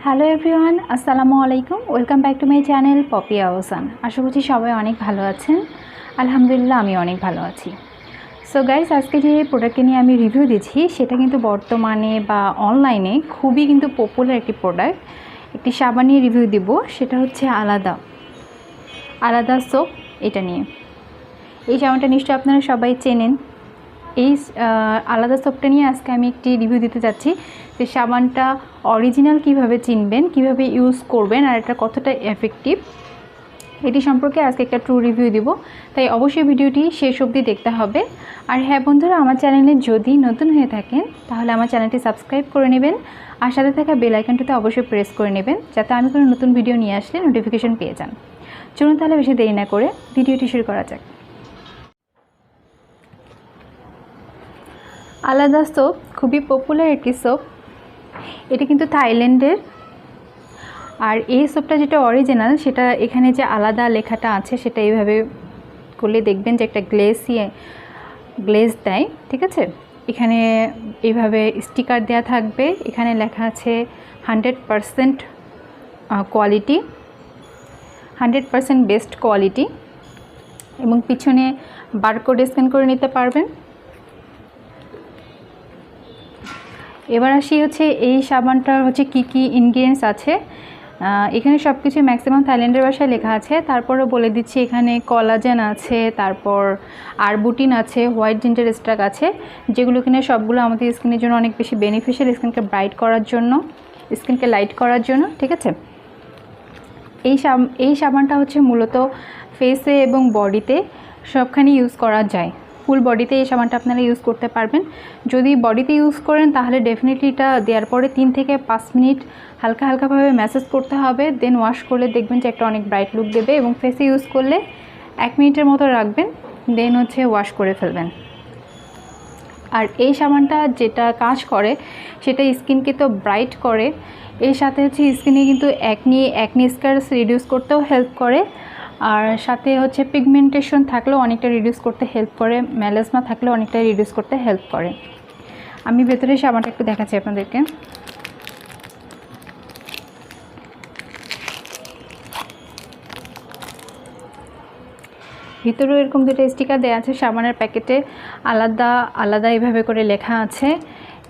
Hello everyone, আসসালামু আলাইকুম। Welcome back to my channel Popy Ahsan. আশা করছি সবাই অনেক ভালো আছেন। আলহামদুলিল্লাহ আমি অনেক ভালো আছি। সো গাইস, আজকে যে প্রোডাক্টটি নিয়ে আমি রিভিউ দিচ্ছি সেটা কিন্তু বর্তমানে বা অনলাইনে খুবই কিন্তু পপুলার একটি প্রোডাক্ট। একটি সাবান নিয়ে রিভিউ দিব, সেটা হচ্ছে আলাদা সোপ। এটা নিয়ে এই সাবানটা নিশ্চয়ই আপনারা সবাই চেনেন। এই আলাদা সোপটা নিয়ে আজকে আমি একটি রিভিউ দিতে যাচ্ছি যে সাবানটা অরিজিনাল কিভাবে চিনবেন, কিভাবে ইউজ করবেন, আর এটা কতটা এফেক্টিভ, এটি সম্পর্কে আজকে একটা ট্রু রিভিউ দিব। তাই অবশ্যই ভিডিওটি শেষ অবধি দেখতে হবে। আর হ্যাঁ বন্ধুরা, আমার চ্যানেলে যদি নতুন হয়ে থাকেন তাহলে আমার চ্যানেলটি সাবস্ক্রাইব করে নেবেন, আর সাথে থাকা বেল আইকনটিতে অবশ্যই প্রেস করে নেবেন যাতে আমি কোনো নতুন ভিডিও নিয়ে আসলে নোটিফিকেশন পেয়ে যান। চলুন তাহলে বেশি দেরি না করে ভিডিওটি শুরু করা যাক। আলাদা সোপ খুবই পপুলার একটি সোপ। এটা কিন্তু থাইল্যান্ডের। আর এই সোপটা যেটা অরিজিনাল, সেটা এখানে যে আলাদা লেখাটা আছে সেটা এইভাবে করলে দেখবেন যে একটা গ্লেজ দেয়, ঠিক আছে। এখানে এইভাবে স্টিকার দেওয়া থাকবে, এখানে লেখা আছে 100% কোয়ালিটি, 100% বেস্ট কোয়ালিটি, এবং পিছনে বারকোড স্ক্যান করে নিতে পারবেন। এবার আসি হচ্ছে এই সাবানটার হচ্ছে কী কী ইনগ্রিডিয়েন্টস আছে। এখানে সব কিছু ম্যাক্সিমাম থাইল্যান্ডের ভাষায় লেখা আছে। তারপরে বলে দিচ্ছি, এখানে কলাজেন আছে, তারপর আরবুটিন আছে, হোয়াইট জিঞ্জার এক্সট্রাক আছে, যেগুলো কিনা সবগুলো আমাদের স্কিনের জন্য অনেক বেশি বেনিফিশিয়াল, স্কিনকে ব্রাইট করার জন্য, স্কিনকে লাইট করার জন্য, ঠিক আছে। এই সাবানটা হচ্ছে মূলত ফেসে এবং বডিতে সবখানে ইউজ করা যায়। ফুল বডিতে এই সাবানটা আপনারা ইউজ করতে পারবেন। যদি বডিতে ইউজ করেন তাহলে ডেফিনেটলি এটা দেওয়ার পরে 3 থেকে 5 মিনিট হালকাভাবে ম্যাসাজ করতে হবে, দেন ওয়াশ করলে দেখবেন যে একটা অনেক ব্রাইট লুক দেবে। এবং ফেসে ইউজ করলে 1 মিনিটের মতো রাখবেন, দেন হচ্ছে ওয়াশ করে ফেলবেন। আর এই সাবানটা যেটা কাজ করে সেটা স্কিনকে তো ব্রাইট করে, এর সাথে হচ্ছে স্কিনে কিন্তু অ্যাকনি স্কার্স রিডিউস করতেও হেল্প করে, আর সাথে হচ্ছে পিগমেন্টেশন থাকলেও অনেকটা রিডিউস করতে হেল্প করে, ম্যালাজমা থাকলেও অনেকটা রিডিউস করতে হেল্প করে। আমি ভেতরে সাবানটা একটু দেখাচ্ছি আপনাদেরকে। ভিতরেও এরকম দুটো স্টিকার দেওয়া আছে, সাবানের প্যাকেটে আলাদা এইভাবে করে লেখা আছে,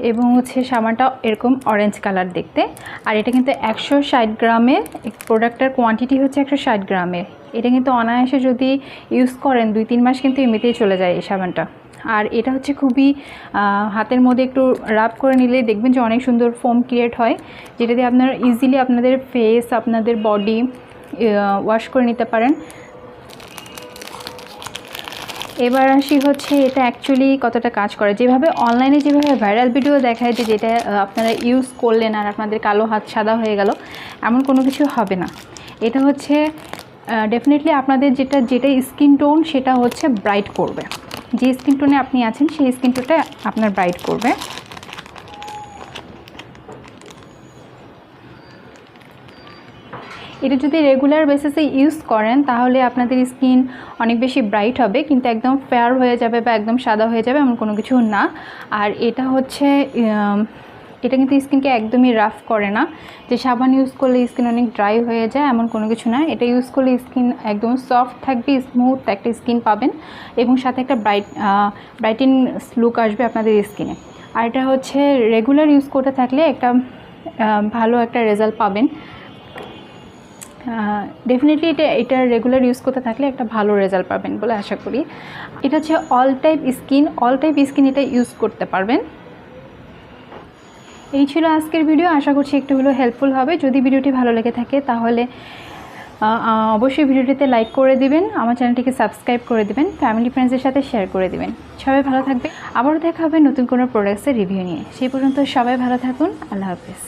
এবং হচ্ছে সাবানটা এরকম অরেঞ্জ কালার দেখতে। আর এটা কিন্তু 160 গ্রামের প্রোডাক্টের কোয়ান্টিটি হচ্ছে 160 গ্রামের। এটা কিন্তু অনায়াসে যদি ইউজ করেন 2-3 মাস কিন্তু এমনিতেই চলে যায় এই সাবানটা। আর এটা হচ্ছে খুবই হাতের মধ্যে একটু রাব করে নিলে দেখবেন যে অনেক সুন্দর ফোম ক্রিয়েট হয়, যেটা দিয়ে আপনারা ইজিলি আপনাদের ফেস, আপনাদের বডি ওয়াশ করে নিতে পারেন। এবার আসি হচ্ছে এটা অ্যাকচুয়ালি কতটা কাজ করে। যেভাবে অনলাইনে যেভাবে ভাইরাল ভিডিও দেখায় যে যেটা আপনারা ইউজ করলেন আর আপনাদের কালো হাত সাদা হয়ে গেল, এমন কোনো কিছু হবে না। এটা হচ্ছে ডেফিনেটলি আপনাদের যেটা স্কিন টোন সেটা হচ্ছে ব্রাইট করবে। যে স্কিন টোনে আপনি আছেন সেই স্কিন টোনটা আপনার ব্রাইট করবে। এটা যদি রেগুলার বেসিসে ইউজ করেন তাহলে আপনাদের স্কিন অনেক বেশি ব্রাইট হবে, কিন্তু একদম ফেয়ার হয়ে যাবে বা একদম সাদা হয়ে যাবে এমন কোনো কিছু না। আর এটা কিন্তু স্কিনকে একদমই রাফ করে না, যে সাবান ইউজ করলে স্কিন অনেক ড্রাই হয়ে যায় এমন কোনো কিছু না। এটা ইউজ করলে স্কিন একদম সফট থাকবে, স্মুথ একটা স্কিন পাবেন, এবং সাথে একটা ব্রাইটিং লুক আসবে আপনাদের স্কিনে। আর এটা হচ্ছে রেগুলার ইউজ করতে থাকলে একটা ভালো একটা রেজাল্ট পাবেন। ডেফিনেটলি এটা রেগুলার ইউজ করতে থাকলে একটা ভালো রেজাল্ট পাবেন বলে আশা করি। এটা হচ্ছে অল টাইপ স্কিন এটা ইউজ করতে পারবেন। এই ছিল আজকের ভিডিও। আশা করছি একটু হলেও হেল্পফুল হবে। যদি ভিডিওটি ভালো লেগে থাকে তাহলে অবশ্যই ভিডিওটিতে লাইক করে দিবেন, আমার চ্যানেলটিকে সাবস্ক্রাইব করে দিবেন, ফ্যামিলি ফ্রেন্ডসদের সাথে শেয়ার করে দিবেন। সবাই ভালো থাকবে। আবারও দেখা হবে নতুন কোনো প্রোডাক্টসের রিভিউ নিয়ে। সেই পর্যন্ত সবাই ভালো থাকুন। আল্লাহ হাফেজ।